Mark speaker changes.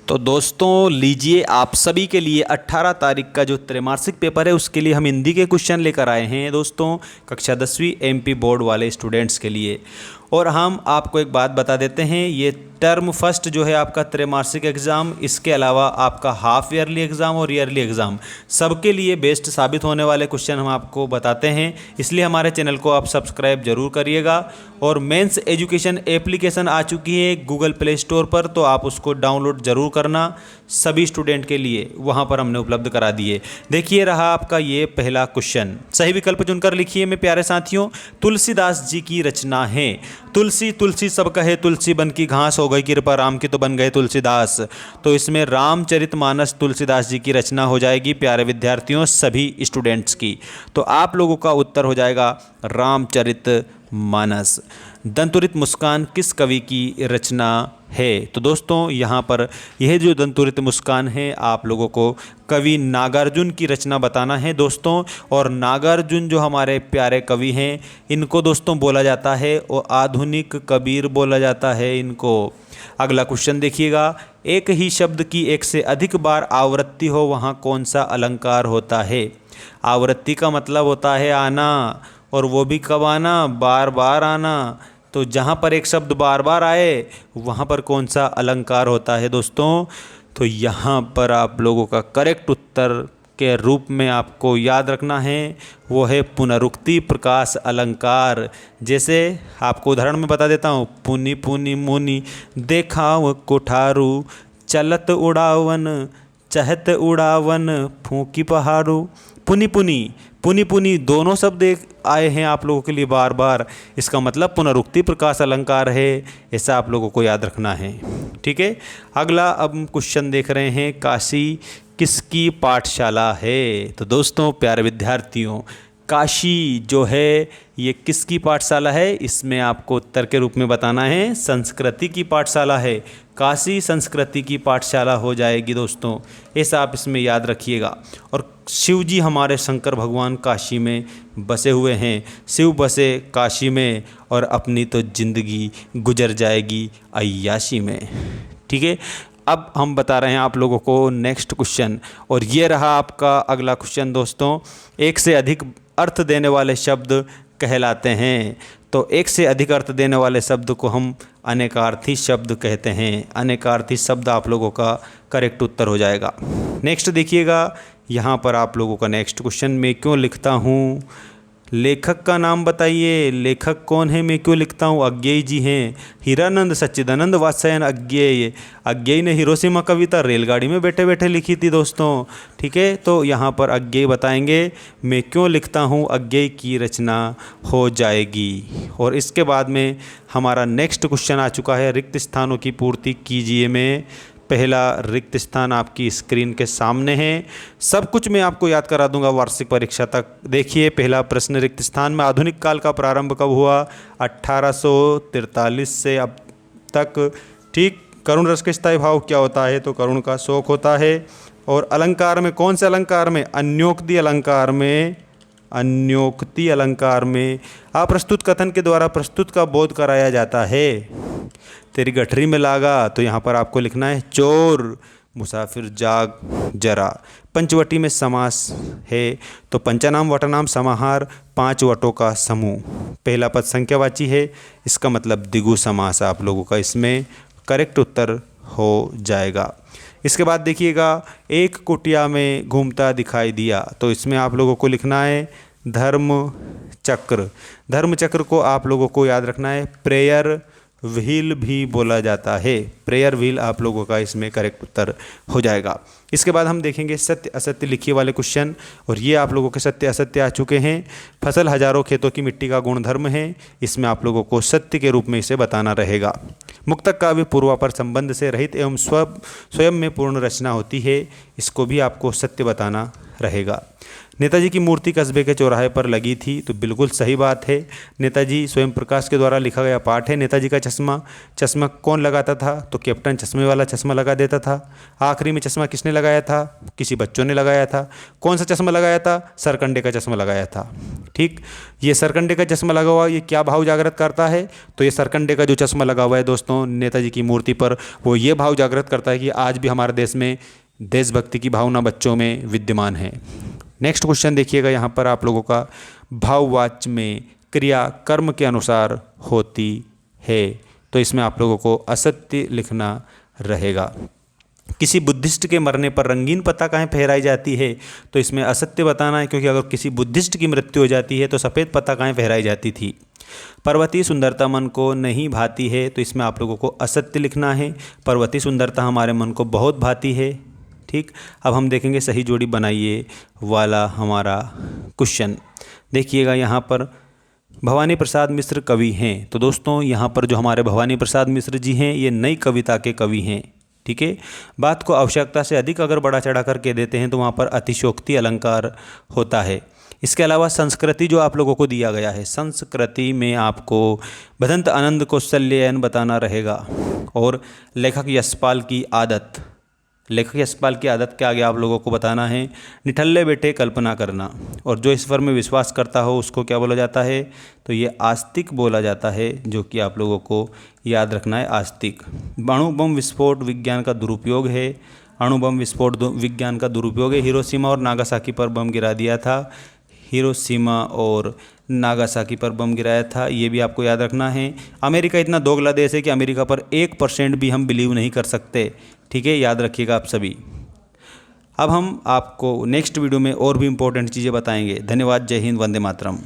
Speaker 1: तो दोस्तों लीजिए, आप सभी के लिए 18 तारीख का जो त्रैमासिक पेपर है उसके लिए हम हिंदी के क्वेश्चन लेकर आए हैं दोस्तों, कक्षा 10वीं एमपी बोर्ड वाले स्टूडेंट्स के लिए। और हम आपको एक बात बता देते हैं, ये टर्म फर्स्ट जो है आपका त्रैमासिक एग्ज़ाम, इसके अलावा आपका हाफ ईयरली एग्ज़ाम और ईयरली एग्ज़ाम सबके लिए बेस्ट साबित होने वाले क्वेश्चन हम आपको बताते हैं। इसलिए हमारे चैनल को आप सब्सक्राइब जरूर करिएगा। और मेंस एजुकेशन एप्लीकेशन आ चुकी है गूगल प्ले स्टोर पर, तो आप उसको डाउनलोड जरूर करना सभी स्टूडेंट के लिए, वहाँ पर हमने उपलब्ध करा दिए। देखिए रहा आपका ये पहला क्वेश्चन, सही विकल्प चुनकर लिखिए मेरे प्यारे साथियों। तुलसीदास जी की रचना है। तुलसी तुलसी सब कहे, तुलसी बन की घास, हो गई कृपा राम की तो बन गए तुलसीदास। तो इसमें रामचरितमानस तुलसीदास जी की रचना हो जाएगी प्यारे विद्यार्थियों, सभी स्टूडेंट्स की। तो आप लोगों का उत्तर हो जाएगा रामचरितमानस। दंतुरित मुस्कान किस कवि की रचना है? तो दोस्तों यहाँ पर यह जो दंतुरित मुस्कान है आप लोगों को कवि नागार्जुन की रचना बताना है दोस्तों। और नागार्जुन जो हमारे प्यारे कवि हैं, इनको दोस्तों बोला जाता है और आधुनिक कबीर बोला जाता है इनको। अगला क्वेश्चन देखिएगा, एक ही शब्द की एक से अधिक बार आवृत्ति हो वहाँ कौन सा अलंकार होता है? आवृत्ति का मतलब होता है आना, और वो भी कब आना? बार बार आना। तो जहाँ पर एक शब्द बार बार आए वहाँ पर कौन सा अलंकार होता है दोस्तों? तो यहाँ पर आप लोगों का करेक्ट उत्तर के रूप में आपको याद रखना है वो है पुनरुक्ति प्रकाश अलंकार। जैसे आपको उदाहरण में बता देता हूँ, पुनि पुनि मुनि देखाव कोठारू, चलत उड़ावन चहत उड़ावन फूकी पहाड़ू। पुनि पुनि पुनि पुनि दोनों शब्द आए हैं आप लोगों के लिए बार बार, इसका मतलब पुनरुक्ति प्रकाश अलंकार है, ऐसा आप लोगों को याद रखना है। ठीक है, अगला अब हम क्वेश्चन देख रहे हैं, काशी किसकी पाठशाला है? तो दोस्तों प्यारे विद्यार्थियों, काशी जो है ये किसकी पाठशाला है? इसमें आपको उत्तर के रूप में बताना है संस्कृति की पाठशाला है। काशी संस्कृति की पाठशाला हो जाएगी दोस्तों, ऐसा आप इसमें याद रखिएगा। और शिव जी हमारे शंकर भगवान काशी में बसे हुए हैं, शिव बसे काशी में और अपनी तो जिंदगी गुजर जाएगी अय्याशी में। ठीक है, अब हम बता रहे हैं आप लोगों को नेक्स्ट क्वेश्चन, और ये रहा आपका अगला क्वेश्चन दोस्तों। एक से अधिक अर्थ देने वाले शब्द कहलाते हैं। तो एक से अधिक अर्थ देने वाले शब्द को हम अनेकार्थी शब्द कहते हैं। अनेकार्थी शब्द आप लोगों का करेक्ट उत्तर हो जाएगा। नेक्स्ट देखिएगा, यहाँ पर आप लोगों का नेक्स्ट क्वेश्चन, मैं क्यों लिखता हूँ? लेखक का नाम बताइए, लेखक कौन है? मैं क्यों लिखता हूँ? अज्ञेय जी हैं, हीरानंद सच्चिदानंद वात्स्यायन अज्ञेय। अज्ञेय ने हिरोशिमा कविता रेलगाड़ी में बैठे बैठे लिखी थी दोस्तों। ठीक है, तो यहाँ पर अज्ञेय बताएंगे, मैं क्यों लिखता हूँ अज्ञेय की रचना हो जाएगी। और इसके बाद में हमारा नेक्स्ट क्वेश्चन आ चुका है, रिक्त स्थानों की पूर्ति कीजिए में। पहला रिक्त स्थान आपकी स्क्रीन के सामने है, सब कुछ मैं आपको याद करा दूंगा वार्षिक परीक्षा तक। देखिए पहला प्रश्न, रिक्त स्थान में आधुनिक काल का प्रारंभ कब हुआ? 1843 से अब तक। ठीक, करुण रस का स्थायी भाव क्या होता है? तो करुण का शोक होता है। और अलंकार में कौन से अलंकार में? अन्योक्ति अलंकार में। अन्योक्ति अलंकार में अप्रस्तुत कथन के द्वारा प्रस्तुत का बोध कराया जाता है। तेरी गठरी में लागा, तो यहाँ पर आपको लिखना है चोर, मुसाफिर जाग जरा। पंचवटी में समास है, तो पंचनाम वटनाम समाहार, 5 वटों का समूह। पहला पद संख्यावाची है, इसका मतलब द्विगु समास आप लोगों का इसमें करेक्ट उत्तर हो जाएगा। इसके बाद देखिएगा, एक कुटिया में घूमता दिखाई दिया, तो इसमें आप लोगों को लिखना है धर्म चक्र। धर्म चक्र को आप लोगों को याद रखना है प्रेयर व्हील भी बोला जाता है। प्रेयर व्हील आप लोगों का इसमें करेक्ट उत्तर हो जाएगा। इसके बाद हम देखेंगे सत्य असत्य लिखिए वाले क्वेश्चन, और ये आप लोगों के सत्य असत्य आ चुके हैं। फसल हजारों खेतों की मिट्टी का गुणधर्म है, इसमें आप लोगों को सत्य के रूप में इसे बताना रहेगा। मुक्तक काव्य पूर्वापर संबंध से रहित एवं स्वयं में पूर्ण रचना होती है, इसको भी आपको सत्य बताना रहेगा। नेताजी की मूर्ति कस्बे के चौराहे पर लगी थी, तो बिल्कुल सही बात है। नेताजी स्वयं प्रकाश के द्वारा लिखा गया पाठ है। नेताजी का चश्मा, चश्मा कौन लगाता था? तो कैप्टन चश्मे वाला चश्मा लगा देता था। आखिरी में चश्मा किसने लगाया? लगाया था? किसी बच्चों ने लगाया था। कौन सा चश्मा लगाया था? सरकंडे का चश्मा लगाया था। ठीक, ये सरकंडे का चश्मा लगा हुआ ये क्या भाव जागृत करता है? तो ये सरकंडे का जो चश्मा लगा हुआ है दोस्तों नेताजी की मूर्ति पर, वो ये भाव जागृत करता है कि आज भी हमारे देश में देशभक्ति की भावना बच्चों में विद्यमान है। नेक्स्ट क्वेश्चन देखिएगा यहाँ पर आप लोगों का, भाववाच्य में क्रिया कर्म के अनुसार होती है, तो इसमें आप लोगों को असत्य लिखना रहेगा। किसी बुद्धिस्ट के मरने पर रंगीन पताकाएं फहराई जाती है, तो इसमें असत्य बताना है, क्योंकि अगर किसी बुद्धिस्ट की मृत्यु हो जाती है तो सफ़ेद पताकाएं फहराई जाती थी। पर्वतीय सुंदरता मन को नहीं भाती है, तो इसमें आप लोगों को असत्य लिखना है। पर्वतीय सुंदरता हमारे मन को बहुत भाती है। ठीक, अब हम देखेंगे सही जोड़ी बनाइए वाला हमारा क्वेश्चन। देखिएगा यहाँ पर भवानी प्रसाद मिश्र कवि हैं, तो दोस्तों यहाँ पर जो हमारे भवानी प्रसाद मिश्र जी हैं ये नई कविता के कवि हैं। ठीक है, बात को आवश्यकता से अधिक अगर बढ़ा चढ़ा कर कह देते हैं तो वहाँ पर अतिशयोक्ति अलंकार होता है। इसके अलावा संस्कृति जो आप लोगों को दिया गया है, संस्कृति में आपको भदंत आनंद कौशल्ययन बताना रहेगा। और लेखक यशपाल की आदत, लेखक यशपाल की आदत के आगे आप लोगों को बताना है निठल्ले बेटे कल्पना करना। और जो ईश्वर में विश्वास करता हो उसको क्या बोला जाता है? तो ये आस्तिक बोला जाता है, जो कि आप लोगों को याद रखना है, आस्तिक। अणु बम विस्फोट विज्ञान का दुरुपयोग है, अणु बम विस्फोट विज्ञान का दुरुपयोग है। हिरोशिमा और नागासाकी पर बम गिरा दिया था, हिरोशिमा और नागासाकी पर बम गिराया था, ये भी आपको याद रखना है। अमेरिका इतना दोगला देश है कि अमेरिका पर 1% भी हम बिलीव नहीं कर सकते। ठीक है, याद रखिएगा आप सभी। अब हम आपको नेक्स्ट वीडियो में और भी इम्पोर्टेंट चीज़ें बताएंगे। धन्यवाद, जय हिंद, वंदे मातरम।